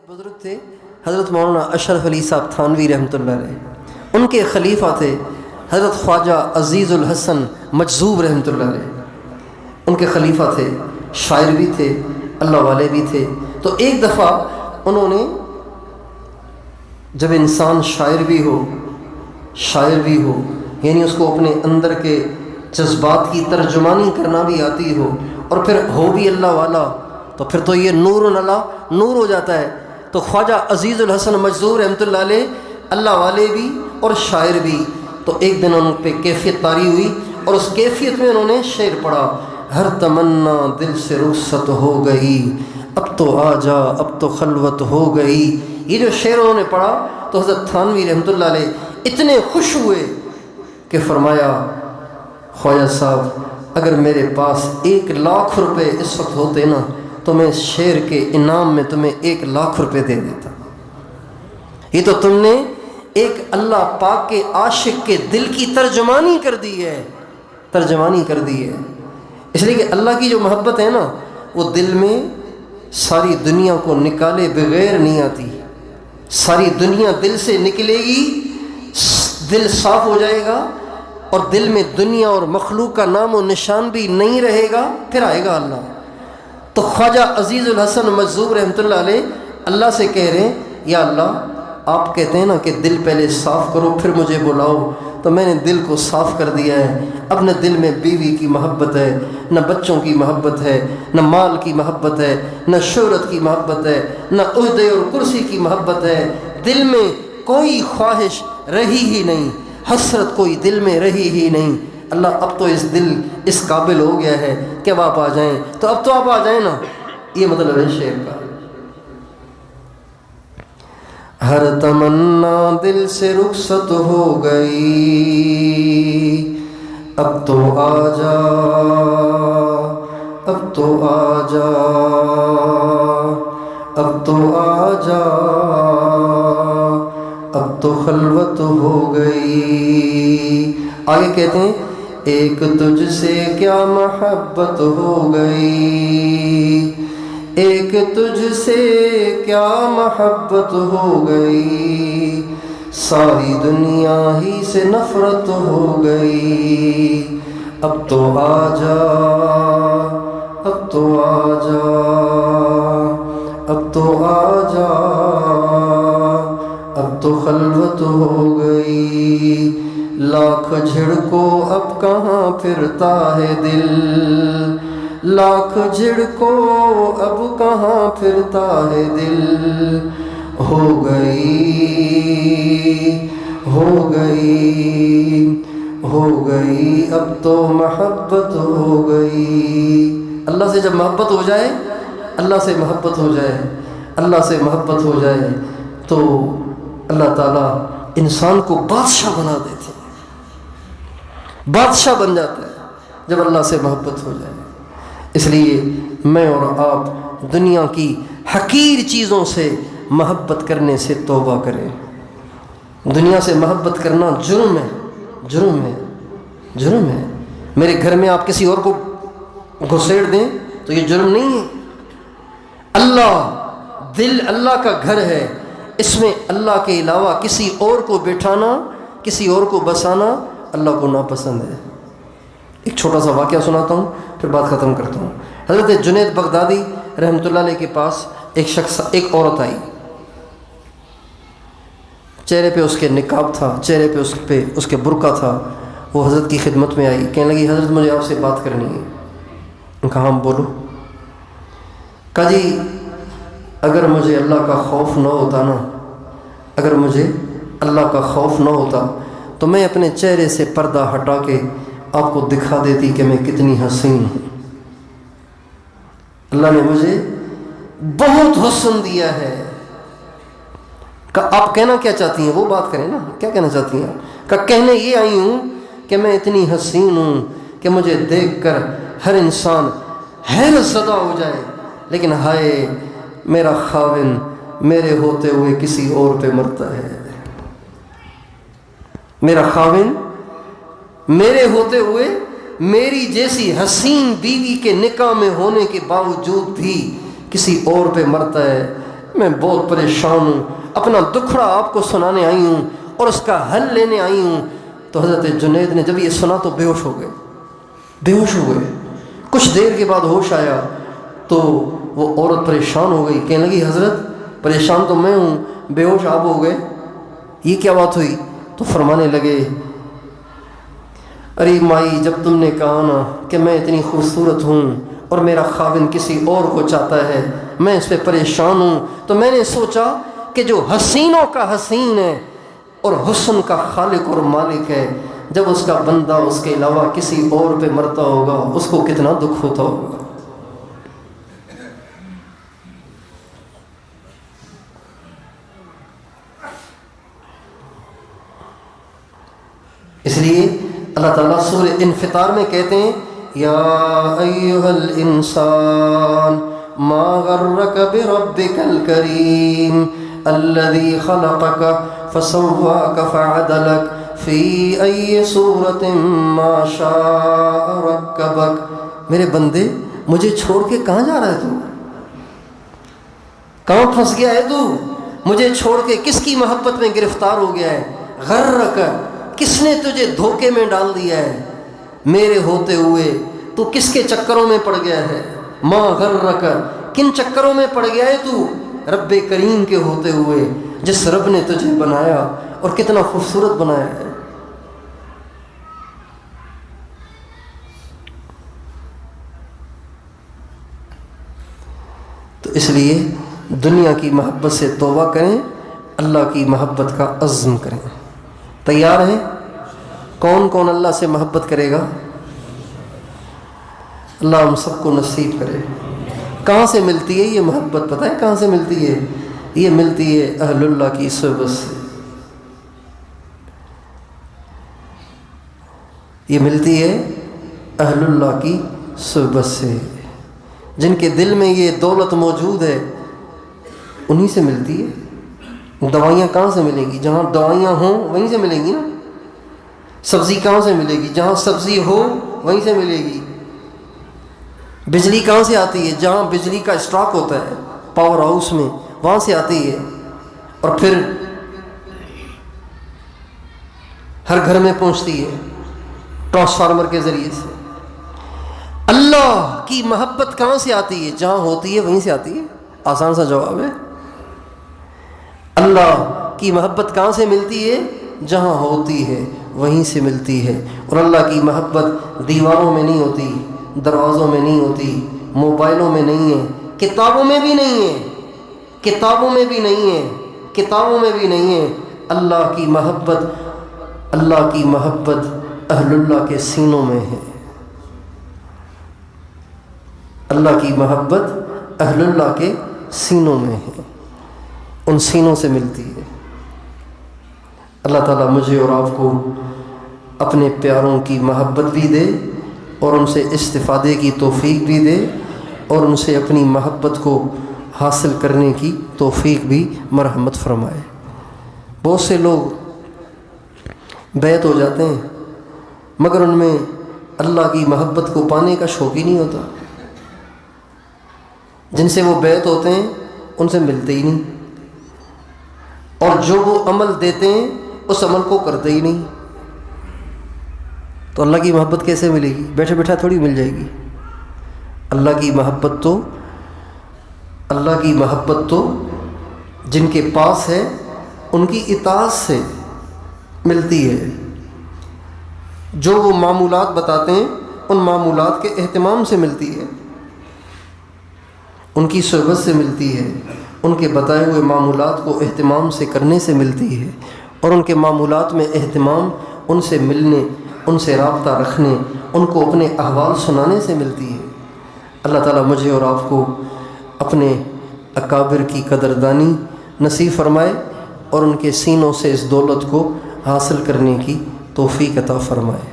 بزرگ تھے حضرت مولانا اشرف علی صاحب تھانوی رحمۃ اللہ علیہ، ان کے خلیفہ تھے حضرت خواجہ عزیز الحسن مجذوب رحمۃ اللہ علیہ، ان کے خلیفہ تھے، شاعر بھی تھے، اللہ والے بھی تھے۔ تو ایک دفعہ انہوں نے، جب انسان شاعر بھی ہو یعنی اس کو اپنے اندر کے جذبات کی ترجمانی کرنا بھی آتی ہو اور پھر ہو بھی اللہ والا، تو پھر تو یہ نور اللہ نور ہو جاتا ہے۔ تو خواجہ عزیز الحسن مجذوب رحمۃ اللہ علیہ اللہ والے بھی اور شاعر بھی، تو ایک دن ان پہ کیفیت طاری ہوئی اور اس کیفیت میں انہوں نے شعر پڑھا، ہر تمنا دل سے رخصت ہو گئی، اب تو آ جا اب تو خلوت ہو گئی۔ یہ جو شعر انہوں نے پڑھا تو حضرت تھانوی رحمۃ اللہ علیہ اتنے خوش ہوئے کہ فرمایا، خواجہ صاحب اگر میرے پاس 1,00,000 روپے اس وقت ہوتے نا تو میں شعر کے انعام میں تمہیں 1,00,000 روپے دے دیتا۔ یہ تو تم نے ایک اللہ پاک کے عاشق کے دل کی ترجمانی کر دی ہے، اس لیے کہ اللہ کی جو محبت ہے نا وہ دل میں ساری دنیا کو نکالے بغیر نہیں آتی۔ ساری دنیا دل سے نکلے گی، دل صاف ہو جائے گا اور دل میں دنیا اور مخلوق کا نام و نشان بھی نہیں رہے گا، پھر آئے گا اللہ۔ تو خواجہ عزیز الحسن مجذوب رحمۃ اللہ علیہ اللہ سے کہہ رہے ہیں، یا اللہ آپ کہتے ہیں نا کہ دل پہلے صاف کرو پھر مجھے بلاؤ، تو میں نے دل کو صاف کر دیا ہے۔ اب نہ دل میں بیوی کی محبت ہے، نہ بچوں کی محبت ہے، نہ مال کی محبت ہے، نہ شہرت کی محبت ہے، نہ عہدے اور کرسی کی محبت ہے۔ دل میں کوئی خواہش رہی ہی نہیں، حسرت کوئی دل میں رہی ہی نہیں۔ اللہ اب تو اس دل اس قابل ہو گیا ہے کہ اب آپ آ جائیں، تو اب تو آپ آ جائیں نا، یہ مطلب ہے شعر کا۔ ہر تمنا دل سے رخصت ہو گئی، اب تو آ جا اب تو آ جا اب تو آ جا اب تو خلوت ہو گئی۔ آگے کہتے ہیں، ایک تجھ سے کیا محبت ہو گئی، ایک تجھ سے کیا محبت ہو گئی، ساری دنیا ہی سے نفرت ہو گئی، اب تو آ جا اب تو آ جا اب تو آ جا اب تو خلوت ہو گئی، لاکھ جھڑکو اب کہاں پھرتا ہے دل، لاکھ جھڑکو اب کہاں پھرتا ہے دل، ہو گئی اب تو محبت ہو گئی۔ اللہ سے جب محبت ہو جائے، اللہ سے محبت ہو جائے تو اللہ تعالیٰ انسان کو بادشاہ بنا دیتے ہیں، بادشاہ بن جاتا ہے جب اللہ سے محبت ہو جائے۔ اس لیے میں اور آپ دنیا کی حقیر چیزوں سے محبت کرنے سے توبہ کریں۔ دنیا سے محبت کرنا جرم ہے۔ میرے گھر میں آپ کسی اور کو گھسیڑ دیں تو یہ جرم نہیں ہے۔ دل اللہ کا گھر ہے، اس میں اللہ کے علاوہ کسی اور کو بٹھانا، کسی اور کو بسانا اللہ کو ناپسند ہے۔ ایک چھوٹا سا واقعہ سناتا ہوں پھر بات ختم کرتا ہوں۔ حضرت جنید بغدادی رحمۃ اللہ علیہ کے پاس ایک عورت آئی، چہرے پہ اس کے نقاب تھا، چہرے پہ اس کے برقع تھا۔ وہ حضرت کی خدمت میں آئی، کہنے لگی حضرت مجھے آپ سے بات کرنی ہے۔ کہا ہم بولو۔ کہا جی اگر مجھے اللہ کا خوف نہ ہوتا نا، اگر مجھے اللہ کا خوف نہ ہوتا تو میں اپنے چہرے سے پردہ ہٹا کے آپ کو دکھا دیتی کہ میں کتنی حسین ہوں۔ اللہ نے مجھے بہت حسن دیا ہے۔ کہ آپ کہنا کیا چاہتی ہیں وہ بات کریں نا، کیا کہنا چاہتی ہیں؟ کہ کہنے یہ آئی ہوں کہ میں اتنی حسین ہوں کہ مجھے دیکھ کر ہر انسان حیرت زدہ ہو جائے، لیکن ہائے میرا خاوند میرے ہوتے ہوئے کسی اور پہ مرتا ہے، میرا خاوند میرے ہوتے ہوئے میری جیسی حسین بیوی کے نکاح میں ہونے کے باوجود بھی کسی اور پہ مرتا ہے۔ میں بہت پریشان ہوں، اپنا دکھڑا آپ کو سنانے آئی ہوں اور اس کا حل لینے آئی ہوں۔ تو حضرت جنید نے جب یہ سنا تو بے ہوش ہو گئے، بے ہوش ہو گئے۔ کچھ دیر کے بعد ہوش آیا تو وہ عورت پریشان ہو گئی، کہنے لگی حضرت پریشان تو میں ہوں، بے ہوش آپ ہو گئے، یہ کیا بات ہوئی؟ تو فرمانے لگے ارے مائی، جب تم نے کہا نا کہ میں اتنی خوبصورت ہوں اور میرا خاوند کسی اور کو چاہتا ہے، میں اس پہ پریشان ہوں، تو میں نے سوچا کہ جو حسینوں کا حسین ہے اور حسن کا خالق اور مالک ہے، جب اس کا بندہ اس کے علاوہ کسی اور پہ مرتا ہوگا اس کو کتنا دکھ ہوتا ہوگا۔ اس لیے اللہ تعالیٰ سورہ انفطار میں کہتے ہیں یا ایھا الانسان ما غرک بربک الکریم الذی خلقک فسواک فعدلک فی ای صورت ما شاء رکبک۔ میرے بندے مجھے چھوڑ کے کہاں جا رہا ہے تو؟ کہاں پھنس گیا ہے تو؟ مجھے چھوڑ کے کس کی محبت میں گرفتار ہو گیا ہے؟ غرک، کس نے تجھے دھوکے میں ڈال دیا ہے؟ میرے ہوتے ہوئے تو کس کے چکروں میں پڑ گیا ہے؟ ما غرک، کن چکروں میں پڑ گیا ہے تو؟ رب کریم کے ہوتے ہوئے، جس رب نے تجھے بنایا اور کتنا خوبصورت بنایا ہے۔ تو اس لیے دنیا کی محبت سے توبہ کریں، اللہ کی محبت کا عزم کریں۔ تیار ہیں؟ کون کون اللہ سے محبت کرے گا؟ اللہ ہم سب کو نصیب کرے۔ کہاں سے ملتی ہے یہ محبت؟ پتہ ہے کہاں سے ملتی ہے؟ یہ ملتی ہے اہل اللہ کی صحبت سے، یہ ملتی ہے اہل اللہ کی صحبت سے۔ جن کے دل میں یہ دولت موجود ہے انہی سے ملتی ہے۔ دوائیاں کہاں سے ملیں گی؟ جہاں دوائیاں ہوں وہیں سے ملیں گی نا۔ سبزی کہاں سے ملے گی؟ جہاں سبزی ہو وہیں سے ملے گی۔ بجلی کہاں سے آتی ہے؟ جہاں بجلی کا اسٹاک ہوتا ہے پاور ہاؤس میں، وہاں سے آتی ہے، اور پھر ہر گھر میں پہنچتی ہے ٹرانسفارمر کے ذریعے سے۔ اللہ کی محبت کہاں سے آتی ہے؟ جہاں ہوتی ہے وہیں سے آتی ہے۔ آسان سا جواب ہے۔ اللہ کی محبت کہاں سے ملتی ہے؟ جہاں ہوتی ہے وہیں سے ملتی ہے۔ اور اللہ کی محبت دیواروں میں نہیں ہوتی، دروازوں میں نہیں ہوتی، موبائلوں میں نہیں ہے، کتابوں میں بھی نہیں ہے، کتابوں میں بھی نہیں ہے، کتابوں میں بھی نہیں ہے۔ اللہ کی محبت اہل اللہ کے سینوں میں ہے۔ اللہ کی محبت اہل اللہ کے سینوں میں ہے، ان سینوں سے ملتی ہے۔ اللہ تعالیٰ مجھے اور آپ کو اپنے پیاروں کی محبت بھی دے اور ان سے استفادے کی توفیق بھی دے، اور ان سے اپنی محبت کو حاصل کرنے کی توفیق بھی مرحمت فرمائے۔ بہت سے لوگ بیعت ہو جاتے ہیں مگر ان میں اللہ کی محبت کو پانے کا شوق ہی نہیں ہوتا۔ جن سے وہ بیعت ہوتے ہیں ان سے ملتے ہی نہیں، اور جو وہ عمل دیتے ہیں اس عمل کو کرتے ہی نہیں۔ تو اللہ کی محبت کیسے ملے گی؟ بیٹھے بیٹھا تھوڑی مل جائے گی۔ اللہ کی محبت تو جن کے پاس ہے ان کی اطاعت سے ملتی ہے۔ جو وہ معمولات بتاتے ہیں ان معمولات کے اہتمام سے ملتی ہے، ان کی صحبت سے ملتی ہے، ان کے بتائے ہوئے معمولات کو اہتمام سے کرنے سے ملتی ہے، اور ان کے معمولات میں اہتمام ان سے ملنے، ان سے رابطہ رکھنے، ان کو اپنے احوال سنانے سے ملتی ہے۔ اللہ تعالیٰ مجھے اور آپ کو اپنے اکابر کی قدردانی نصیب فرمائے اور ان کے سینوں سے اس دولت کو حاصل کرنے کی توفیق عطا فرمائے۔